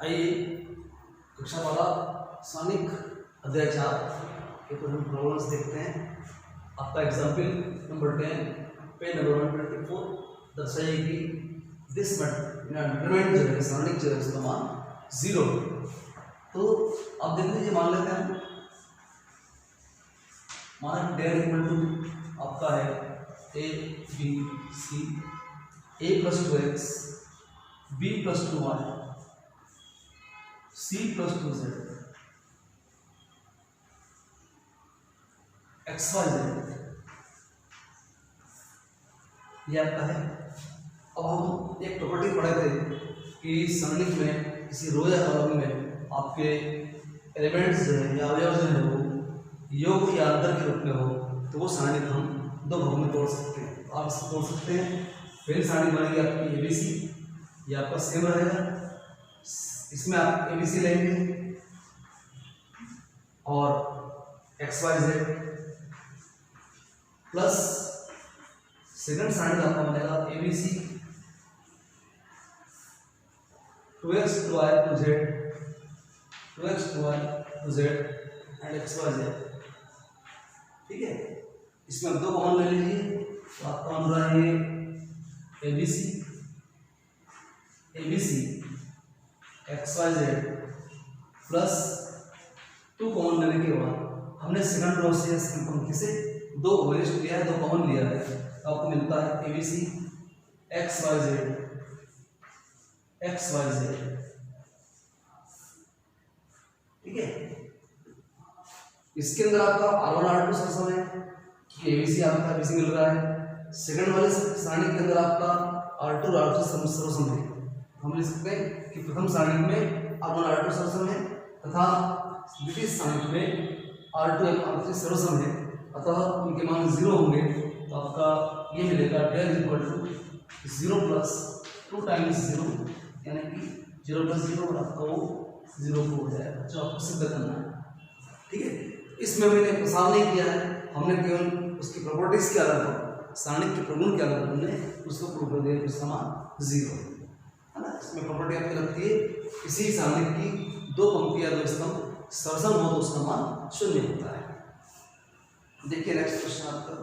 आइए कक्षा 12 सारणिक अध्याय 4 के कुछ हम प्रॉब्लम्स देखते हैं। आपका एग्जाम्पल नंबर 10 पेज नंबर 124 दर्शाइए कि दिस डिटरमिनेंट जो है सारणिक जो है उसका मान 0। तो आप देख लीजिए, मान लेते हैं माना डेयर इक्वल टू आपका है A B C, A plus 2x, B plus 2y, C plus 2z, x Y z, ये आपका है। अब हम एक प्रॉपर्टी पढ़े थे कि सारणिक में किसी रो या कॉलम में आपके एलिमेंट्स जो है या अवयव जो है वो योग या अंतर के रूप में हो तो वो सारणिक हम दो भागों में तोड़ सकते हैं। तो आप इसको तोड़ सकते हैं। पहली सारणी बनेगी आपकी एबीसी, ये आपका सेम रहेगा। इसमें आप एबीसी लेंगे और x Y z plus second सारणी आपका बनेगा ABC 2x 2y 2z, 2x 2y 2z and x Y z. ठीक है, इसमें आप दो कॉमन ले लीजिए तो आपका बन रहा है ABC x Y z plus 2 common लेने के बाद हमने सेकंड रो से सेकंड पंक्ति से दो वेरिएशन लिया है, दो कॉमन लिया है, तो आपको मिलता है एबीसी एक्स वाई जेड। ठीक है, इसके अंदर आपका R1 R2 सरसम है कि एबीसी आपका एबीसी मिल रहा है। सेकंड वाले सारणी के अंदर आपका R2 R2 सरसम है। हम लिख सकते हैं कि प्रथम सारणी में R1 R2 सरसम है तथा द्वितीय सारणी में R2 R3 सरसम है, अतः उनके मान 0 होंगे। तो आपका ये मिलेगा del equal to 0 plus 2 times 0, यानी कि 0 प्लस 0 और आपका वो 0 हो जाएगा, जो आपको सिद्ध करना है। ठीक है, इसमें मैंने प्रसार नहीं किया है, हमने केवल उसकी प्रॉपर्टीज के आधार पर, सारणिक के प्रगुण के आधार पर हमने उसको प्रूव कर दिया कि उसका मान 0 है ना। इसमें प्रॉपर्टी आपकी लगती है किसी सारणिक की दो पंक्ति या दो स्तंभ सरसम हो तो उसका मान 0 होता है। देखिए नेक्स्ट क्वेश्चन आपका,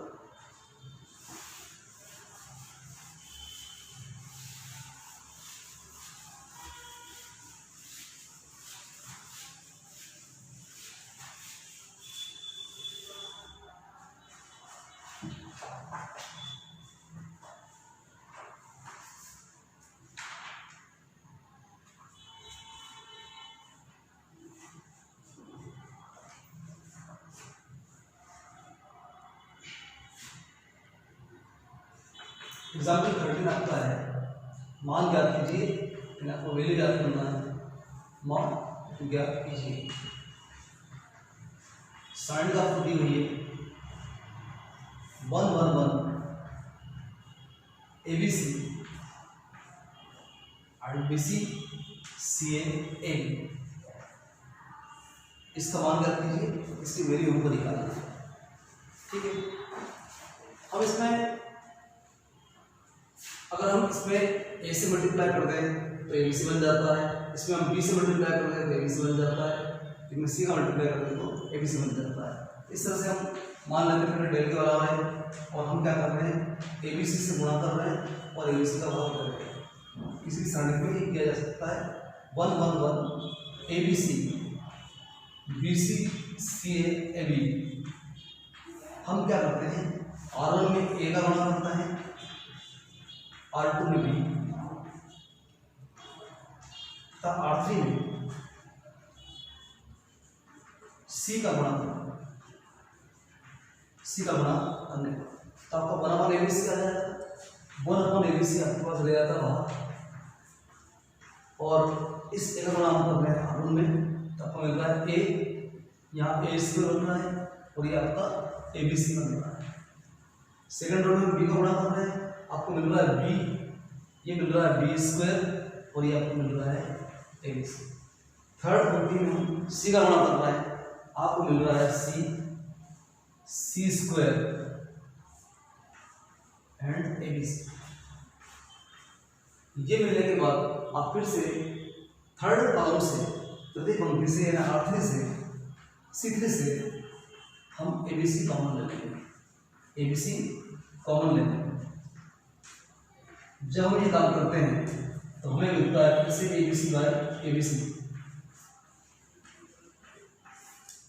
एग्जाम्पल 13 आपका है। मान ज्ञात कीजिए, आपको वैल्यू ज्ञात करना है। मान ज्ञात कीजिए, सारणी का आपको दी हुई है 1 1 1 एबीसी और बीसी सी ए, इसका मान ज्ञात कीजिए, इसकी वैल्यू हमको निकालना है। ठीक है, अब इसमें अगर हम इसमें ए से मल्टीप्लाई कर दें तो एबीसी बन जाता है, इसमें हम बी से मल्टीप्लाई कर दें तो एबीसी बन जाता है, इसमें सी का मल्टीप्लाई कर दें तो एबीसी बन जाता है। इस तरह से हम मान लेते हैं डेल के बराबर है और हम क्या कर रहे हैं, एबीसी से गुणा कर रहे हैं और एबीसी का भाग कर रहे हैं। किसी सारणी में ये किया जा सकता है 1 1 1 ABC BC C A B. हम क्या करते हैं, R1 में ए का गुणा करता है, R2 में बी तथा R3 में सी का गुणा करना, सी का गुणा करने पर तो आपका 1 1 एबीसी आ जाएगा। 1 1 एबीसी आपके पास ले जाता बाहर और इस ए का गुणा हम कर रहे हैं R1 में, तो आपको मिल रहा है ए, यहाँ ए सी बन रहा है और ये आपका एबीसी बन रहा है। सेकंड रो में बी का गुणा कर रहे हैं, आपको मिल रहा है बी, ये मिल रहा है बी स्क्वायर और ये आपको मिल रहा है एबीसी। थर्ड पंक्ति में हम सी का गुणा कर रहे हैं, आपको मिल रहा है सी स्क्वायर एंड एबीसी। ये मिलने के बाद आप फिर से थर्ड कॉलम से, तृतीय पंक्ति से यानी R3 से C3 से हम ABC कॉमन ले लेंगे, ABC कॉमन ले लेंगे। जब हम ये काम करते हैं तो हमें मिलता है फिर से ABC बाय ABC,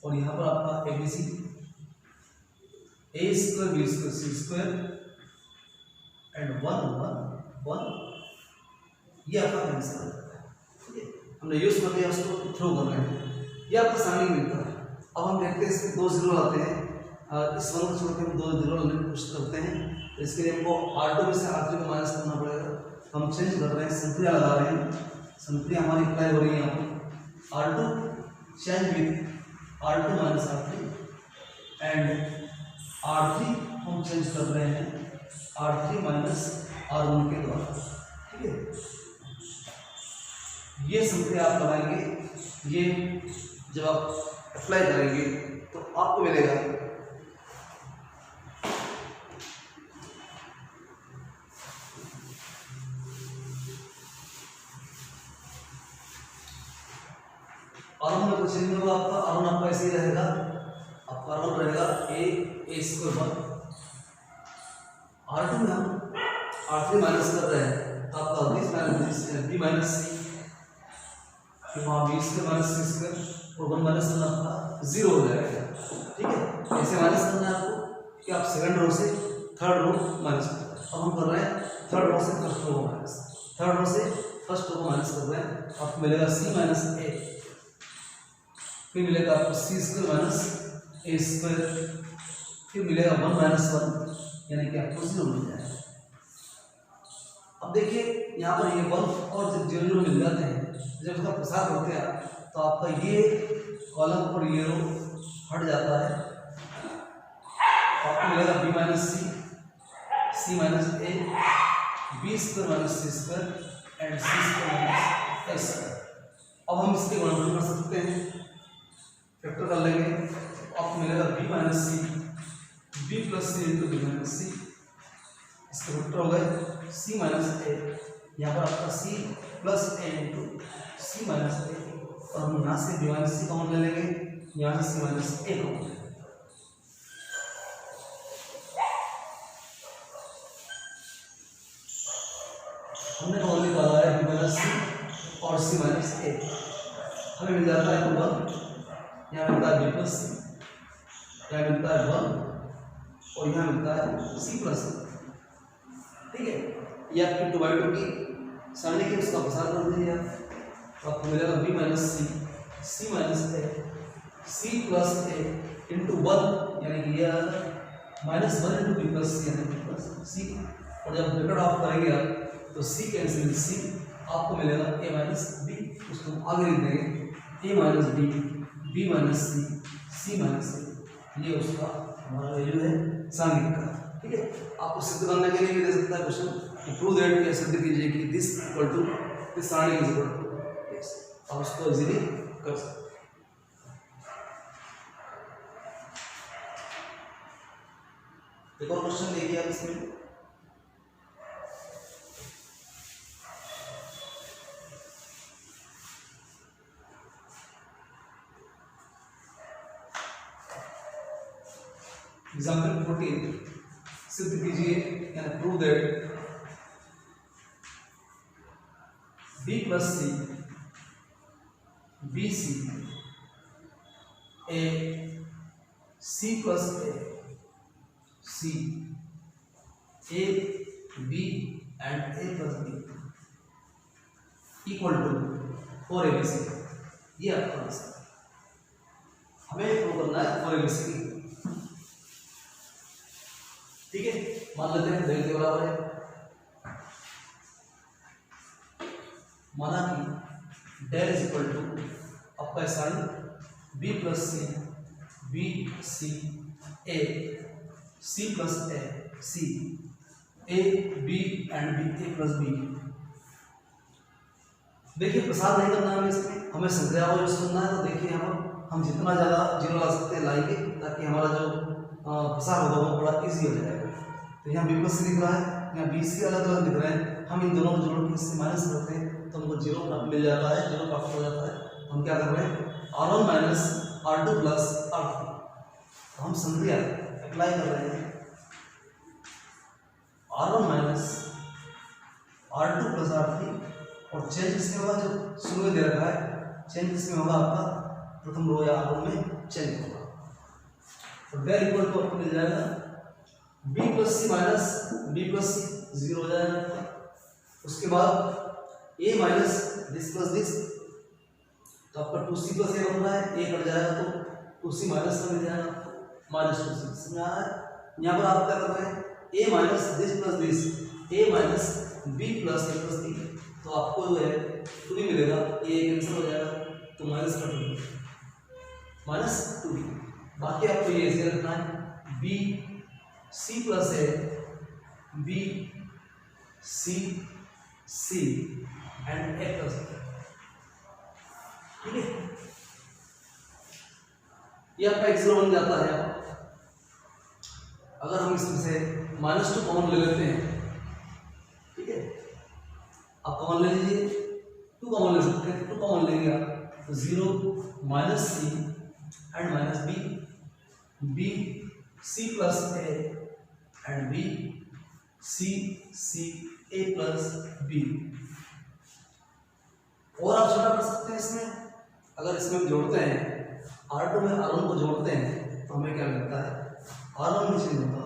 और यहाँ पर आपका ABC A square B square C square and 1 ये आपका आंसर है। ठीक है, हमने यूज कर लिया, उसको थ्रो कर रहे हैं, ये आपका सारणी मिलता है। अब हम देखते हैं इसमें 2 जीरो आते हैं, इस 1 को छोड़ के हम 2 जीरो लेने की कोशिश करते हैं। तो इसके लिए हमको R2 में से R3 को माइनस करना पड़ेगा। हम चेंज कर रहे हैं, संक्रिया लगा रहे हैं, संक्रिया हमारी अप्लाई हो रही है यहाँ पर। R2 change with R2 minus R3 and R3 हम चेंज कर रहे हैं R3 माइनस R1 के द्वारा। ठीक है, ये संक्रिया आप लगाएंगे, ये जब आप अप्लाई करेंगे तो आपको मिलेगा R1 में कुछ नहीं होगा आपका, R1 आपका ऐसे ही रहेगा, आपका R1 रहेगा A स्क्वायर 1। R2 में हम R3 माइनस कर रहे हैं तो आपका B माइनस C, फिर वहाँ B square minus C square और 1 माइनस करना आपका 0 हो जाएगा। ठीक है, ऐसे माइनस करना है आपको कि आप सेकंड रो से थर्ड रो माइनस कर रहे हैं। अब हम कर रहे हैं थर्ड रो से फर्स्ट रो को माइनस, थर्ड रो से फर्स्ट रो को माइनस कर रहे हैं, आपको मिलेगा C माइनस A, फिर मिलेगा आपको C square minus A square, फिर मिलेगा 1 माइनस 1 यानी कि आपको 0 मिल जाएगा। अब देखिए यहाँ पर ये 1 और जब 0 मिल जाते हैं, जब उसका प्रसार करते हैं तो आपका ये कॉलम और ये रो हट जाता है, आपको मिलेगा B minus C minus A, B square minus C square and C square minus A square. अब हम इसके गुणनफल कर सकते हैं, फैक्टर कर लेंगे, आपको मिलेगा B minus C, B plus C into B minus C, इसके फैक्टर हो गए C माइनस A, यहाँ पर आपका C plus A into C minus A, और हम यहाँ से B माइनस C कॉमन ले लेंगे, यहाँ से C माइनस A कॉमन ले लेंगे। हमने कॉमन निकाला है B माइनस C और C माइनस A, हमें मिल जाता है 1, यहाँ मिलता है B प्लस C, यहाँ मिलता है 1 और यहाँ मिलता है C प्लस C। ठीक है, ये आपकी 2/2 की सारणी के उसका प्रसार कर दीजिए आप, तो आपको मिलेगा B minus C minus A, C plus A into 1 यानी कि ये minus 1 into B plus C यानी B प्लस C, और जब ब्रैकेट ऑफ करेंगे आप तो C कैंसिल C, आपको मिलेगा A माइनस B, उसको आगे लिख देंगे A minus B minus C minus A, ये उसका हमारा वैल्यू है सारणी का। ठीक है, आपको सिद्ध करने के लिए भी दे सकता है क्वेश्चन कि प्रूव दैट, या सिद्ध कीजिए कि दिस इक्वल टू दिस सारणी इज इक्वल टू दिस, आप उसको इजीली कर सकते हैं। एक और क्वेश्चन देखिए आप इसमें, एग्जाम्पल 14, सिद्ध कीजिए यानी prove that B plus C BC A C plus A C A B and A plus B equal to 4ABC, ये आपका आंसर है। हमें प्रूव करना है 4ABC की। ठीक है, मान लेते हैं डेल के बराबर है, माना कि डेल इज इक्वल टू आपका sine B plus C A C plus A C A B and B A plus B। देखिए प्रसाद नहीं करना हमें इसमें, हमें संक्रिया को यूज करना है। तो देखिए यहाँ पर हम जितना ज़्यादा जीरो ला सकते हैं लाएंगे, ताकि हमारा जो प्रसार होगा वो बड़ा इजी हो जाएगा। तो यहाँ B प्लस C दिख रहा है, यहाँ BC अलग अलग दिख रहे हैं, हम इन दोनों को जोड़ के इससे माइनस करते हैं तो हमको जीरो मिल जाता है, जीरो प्राप्त हो जाता है। तो हम क्या कर रहे हैं, R1 minus R2 plus R3, तो हम संधि अप्लाई कर रहे हैं, R1 minus R2 plus R3, और चेंज इसमें होगा जो शुरू में दे रखा है, चेंज इसमें होगा आपका प्रथम रो या R1 में चेंज होगा। तो डेल इक्वल टू आपको मिल जाएगा b प्लस सी माइनस b प्लस सी, जीरो हो जाएगा। उसके बाद a minus this plus this, तो आपका 2c प्लस a बन रहा है, a कट जाएगा तो 2c माइनस का मिल जाएगा, माइनस 2c। समझ आ रहा है। यहाँ पर आप क्या कर रहे हैं, a minus this plus this, a minus b plus a plus D, तो आपको जो है 2 मिलेगा, a कैंसिल हो जाएगा तो माइनस का 2 माइनस 2। बाकी आपको ये ऐसे रखना है, b c plus a, b c c and a plus, ठीक है। ये आपका एक्स बन जाता है। अगर हम इसमें से -2 कॉमन ले लेते हैं, ठीक है, आप कॉमन ले लीजिए, 2 कॉमन ले सकते हैं, 2 कॉमन लेंगे आप तो 0 minus C and minus B C plus A and B C A plus B. और आप छोटा कर सकते हैं इसमें, अगर इसमें हम जोड़ते हैं R2 में R1 को जोड़ते हैं तो हमें क्या मिलता है, R1 में चेंज होगा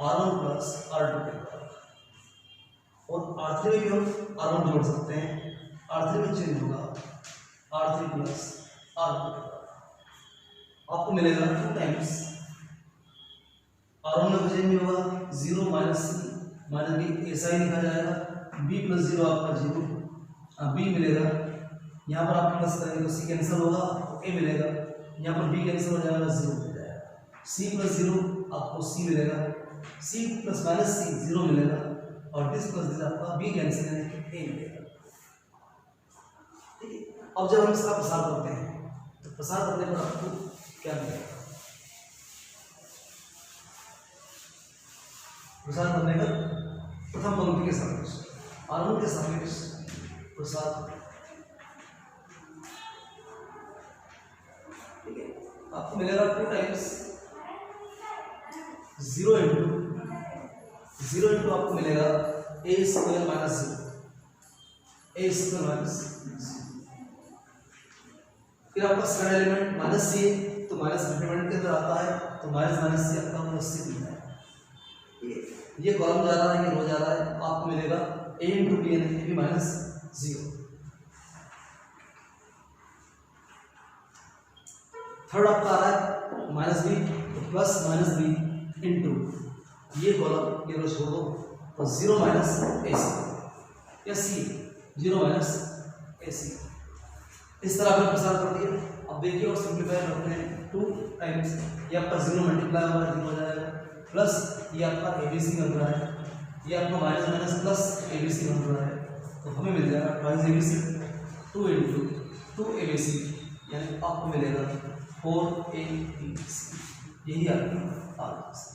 R1 प्लस R2 के बाद, और R3 में भी हम R1 जोड़ सकते हैं, R3 में चेंज होगा R3 प्लस R2 के बाद, आपको मिलेगा 2 टाइम्स R1 में चेंज होगा 0 माइनस सी माइनस बी, ऐसा ही लिखा जाएगा, b प्लस 0 आपका 0, b मिलेगा, यहाँ पर आप प्लस करेंगे तो c कैंसिल होगा तो a मिलेगा, यहाँ पर b कैंसिल हो जाएगा 0 मिल जाएगा, c प्लस 0 आपको c मिलेगा, c प्लस माइनस c 0 मिलेगा, और दिस प्लस दिस आपका b कैंसिल यानी कि a मिलेगा, ठीक है। अब जब हम इसका प्रसार करते हैं तो प्रसार करने पर आपको क्या मिलेगा, प्रसार करने का प्रथम पंक्ति के सापेक्ष R1 के सापेक्ष प्रसार, ठीक है, आपको मिलेगा 2 टाइम्स 0 इंटू आपको मिलेगा a square minus 0, a square minus 0। फिर आपका सेकंड एलिमेंट माइनस c, तो माइनस कंप्लीमेंट के अंदर आता है तो माइनस माइनस c आपका प्लस c मिलता है, ये कॉलम जा रहा है, ये रो जा रहा है, आपको मिलेगा a इंटू बी यानी कि माइनस 0। थर्ड आपका आ रहा है माइनस बी, तो प्लस माइनस बी इंटू ये कॉलम, ये रो छोड़ दो तो 0 माइनस ए सी या सी, 0 माइनस ए सी, इस तरह आपने प्रसार कर दिया। अब देखिए और सिंप्लीफाई करते हैं, 2 टाइम्स ये आपका 0 मल्टीप्लाई होगा 0 हो जाएगा, प्लस ये आपका ABC बन रहा है, ये आपका माइनस माइनस प्लस ABC बन रहा है, तो हमें मिल जाएगा ट्वाइस ABC, 2 इंटू 2 ABC यानी आपको मिलेगा 4ABC, यही आपकी आंसर,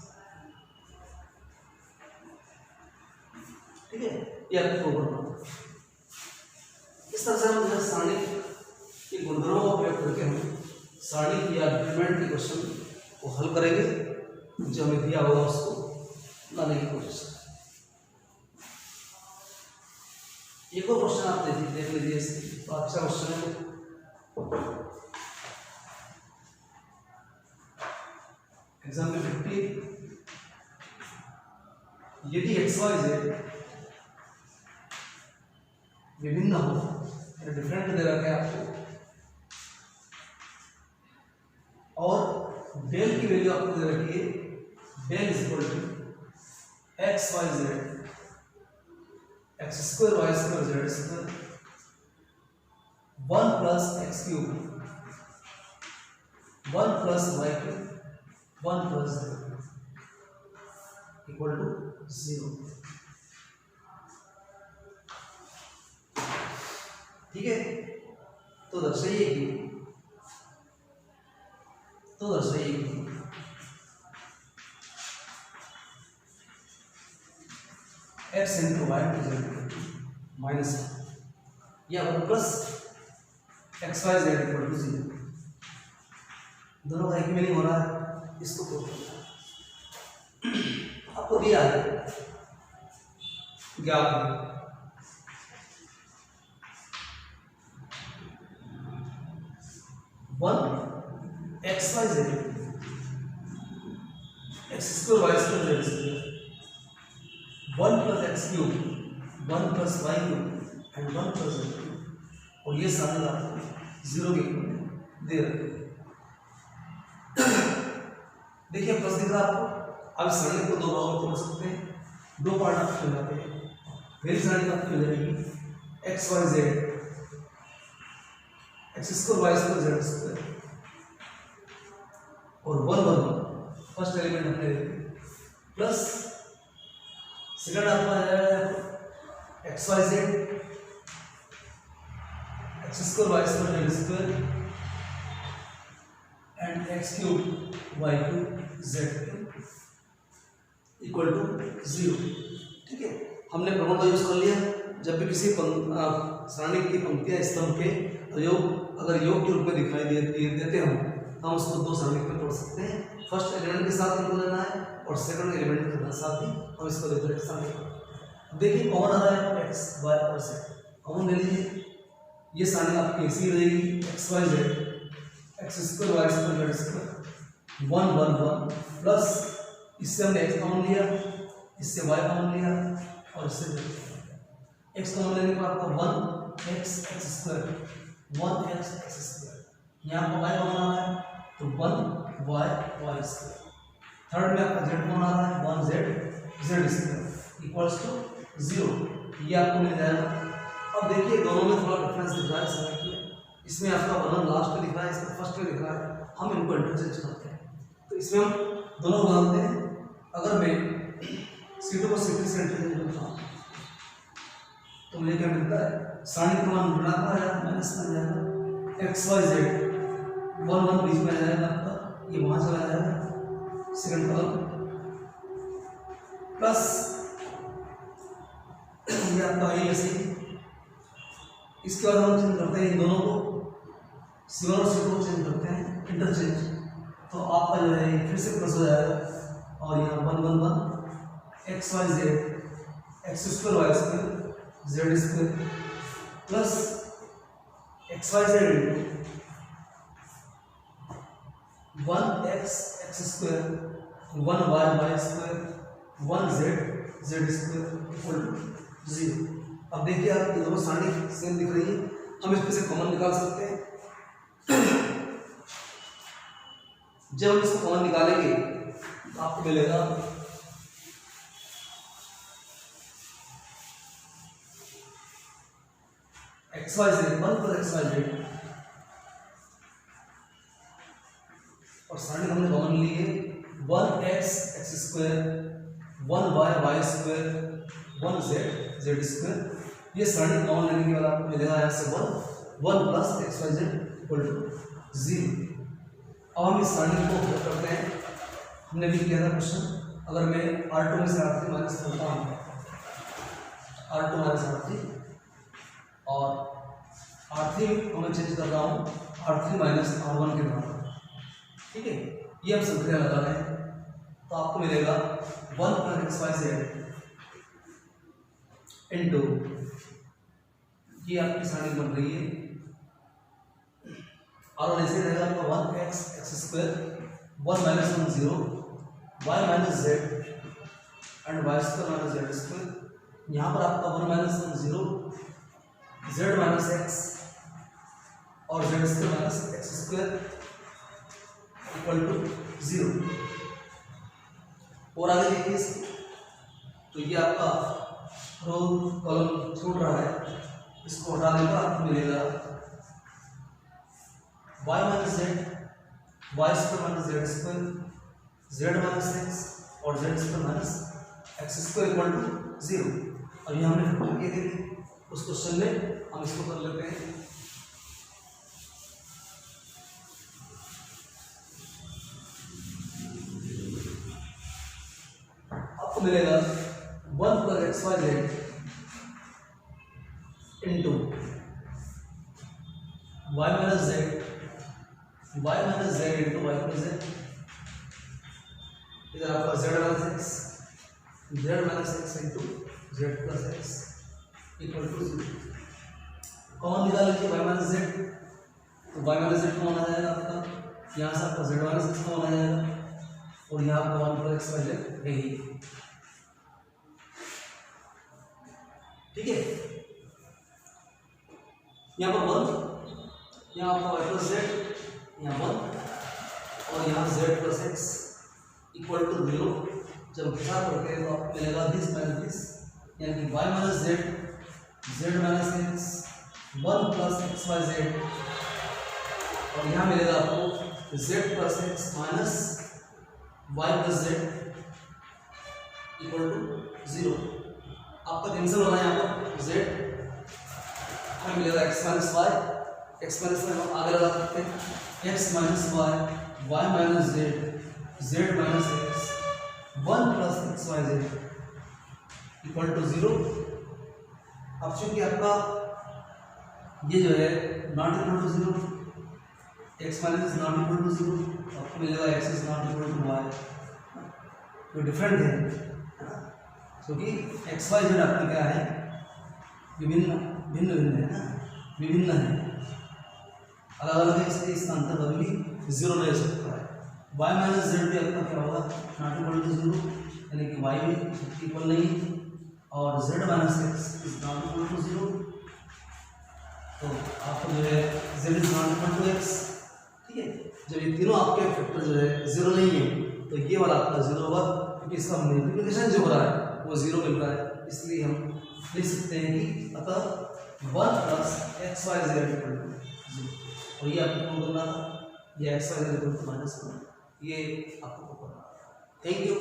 ठीक है। ये आपको प्रोग्राम इस तरह से हम जो सारणी के गुणधर्मों का प्रयोग करके हम सारणी या डिटरमिनेंट के क्वेश्चन को हल करेंगे, जो हमें दिया होगा उसको लाने की कोशिश करें। एक और क्वेश्चन आप देख लीजिए, तो अच्छा क्वेश्चन है, एग्जाम्पल 50, यदि XYZ विभिन्न हो, डिफरेंट दे रखा है आपको, और डेल की वैल्यू आपको दे रखी है, del is equal to XYZ x square y square z square 1 plus x cube 1 plus y cube 1 plus z equal to 0, ठीक है। तो दर्शाइए कि X into Y into Z minus या plus x Y Z equal to 0। दोनों का एक में नहीं हो रहा है, इसको प्रूव करना है। आपको दिया है ज्ञात है 1 x Y z x square y square z square 1 plus x cube 1 plus y cube and 1 plus z cube, और ये सारे आपको 0 के इक्वल दे रहे हैं। देखिए प्लस दिख रहा है आपको। अब सारणी को दो भागों में तोड़ सकते हैं, दो पार्ट आप हो जाते हैं। पहली सारणी आपकी हो जाएगी x Y z x square y square z square और 1 1 फर्स्ट एलिमेंट अपने प्लस सेकंड आपका आ जाएगा x Y z x square y square z square and x cube y cube z cube equal to 0। ठीक है, हमने प्रमेय का यूज कर लिया। जब भी किसी सारणी की पंक्तियां स्तंभ के अगर योग के रूप में दिखाई देते हम उसको दो सारणी में तोड़ सकते हैं। फर्स्ट एलिमेंट के साथ इनको लेना है और सेकंड एलिमेंट के साथ ही हम इसको लेकर एक सारणी। देखिए कॉमन आ रहा है एक्स वाई और जेड, कॉमन ले लीजिए। ये सारणी आपकी ऐसी रहेगी x Y z x square y square z square 1 1 1 plus इससे हमने एक्स कॉमन लिया, इससे वाई कॉमन लिया और इससे जेड। एक्स कॉमन लेने पर आपका 1 x x square 1 x x square, यहाँ पर वाई कॉमन आ रहा है तो 1 वाई वाई स्क्वायर। थर्ड में आपका जेड कॉमन आ रहा है 1 z z square equals to 0, ये आपको मिल जाएगा। अब देखिए दोनों में थोड़ा डिफरेंस दिख रहा है सारणी में। इसमें आपका वर्णन लास्ट में दिख रहा है, इसमें फर्स्ट में दिख रहा है। हम इनको इंटरचेंज करते हैं तो इसमें हम दोनों बनाते हैं। अगर मैं C2 को C3 से इंटरचेंज करता हूँ तो मुझे क्या मिलता है, सारणी का मान ऋणात्मक आ जाएगा, माइनस में आ जाएगा। एक्स वाई जेड 1 1 बीच में आ जाएगा आपका, ये वहाँ चला जाएगा सेकंड कॉलम प्लस ये आपका है ऐसे। इसके बाद हम चेंज करते हैं इन दोनों को, C1 और C2 को चेंज करते हैं इंटरचेंज, तो आपका जो है फिर से प्लस हो जाएगा और यहाँ 1 1 1 x Y z x square y square z square plus x Y z 1 x x square 1 y y square 1 z z square equal to 0। अब देखिए आप ये दोनों सारणी सेम दिख रही है, हम इसमें से कॉमन निकाल सकते हैं। जब हम इसको कॉमन निकालेंगे तो आपको मिलेगा x Y z 1 plus x Y z और सारणी हमने कॉमन ली है 1 x x square 1 y y square 1 z z square. ये सारणी कॉमन लेने के बाद आपको मिलेगा यहाँ से 1 plus x Y Z equal to 0। अब हम इस सारणी को हल करते हैं। हमने भी किया था क्वेश्चन, अगर मैं R2 में से R3 माइनस करता हूँ R2 माइनस R3 और R3 को मैं चेंज कर रहा हूँ R3 माइनस R1 के बराबर, ठीक है, ये हम संख्या लगा रहे हैं तो आपको मिलेगा 1 plus x Y z into ये आपकी सारणी बन रही है और ऐसे रहेगा आपका 1 x x square 1 minus 1 0 y minus z and y square minus Z square. यहाँ पर आपका 1 माइनस 1 0 जेड माइनस एक्स और Z square minus x square equal to 0। और आगे देखिए तो ये आपका रो कॉलम छूट रहा है, इसको हटाने पर आपको मिलेगा y minus Z Y square minus Z square Z minus x और Z square minus x square equal to 0। और ये हमने फैक्टर किए थे उस क्वेश्चन में, हम इसको कर लेते हैं। आपको मिलेगा 1 plus x Y z into y minus z into y plus z. इधर आपका z minus x into z plus x equal to 0। Common निकाल लीजिए y माइनस जेड, तो y माइनस जेड कॉमन आ जाएगा आपका, यहाँ से आपका z माइनस एक्स कॉमन आ जाएगा और यहाँ आपका 1 प्लस एक्स वाई जेड है ही। ठीक है, यहाँ पर 1, यहाँ आपका y प्लस जेड, यहाँ 1 और यहाँ z plus x equal to 0। जब हिसाब करते हैं तो आपको मिलेगा दिस माइनस दिस, यानी कि y minus z minus x 1 plus x Y z और यहाँ मिलेगा आपको z plus x minus y plus z equal to 0। आपका कैंसिल होना है यहाँ पर z, हमें मिलेगा x minus y, x minus y हम आगे लगा सकते हैं, x minus y minus z minus x 1 plus x Y Z equal to 0। अब चूंकि आपका ये जो है not equal to 0, x minus is not equal to 0, आपको मिलेगा x is not equal to y, तो डिफरेंट है क्योंकि एक्स वाई जेड आपका क्या है, भिन्न है ना, विभिन्न है, अलग अलग है, इसलिए इसका अंतर कभी 0 रह सकता है। y माइनस जेड भी आपका क्या होगा, नॉट इक्वल टू 0, यानी कि y भी इक्वल नहीं और z minus x is not equal to 0, तो आपको जो है z is not equal to x. ठीक है, जब ये तीनों आपके फैक्टर जो है 0 नहीं है तो ये वाला आपका 0 होगा, क्योंकि इसका मल्टीप्लिकेशन जो हो रहा है वो 0 मिल रहा है, इसलिए हम लिख सकते हैं कि अतः 1 plus x Y Z equal to 0, और ये आपको कौन करना था, ये x Y Z equal to -1, ये आपको करना था। Thank you.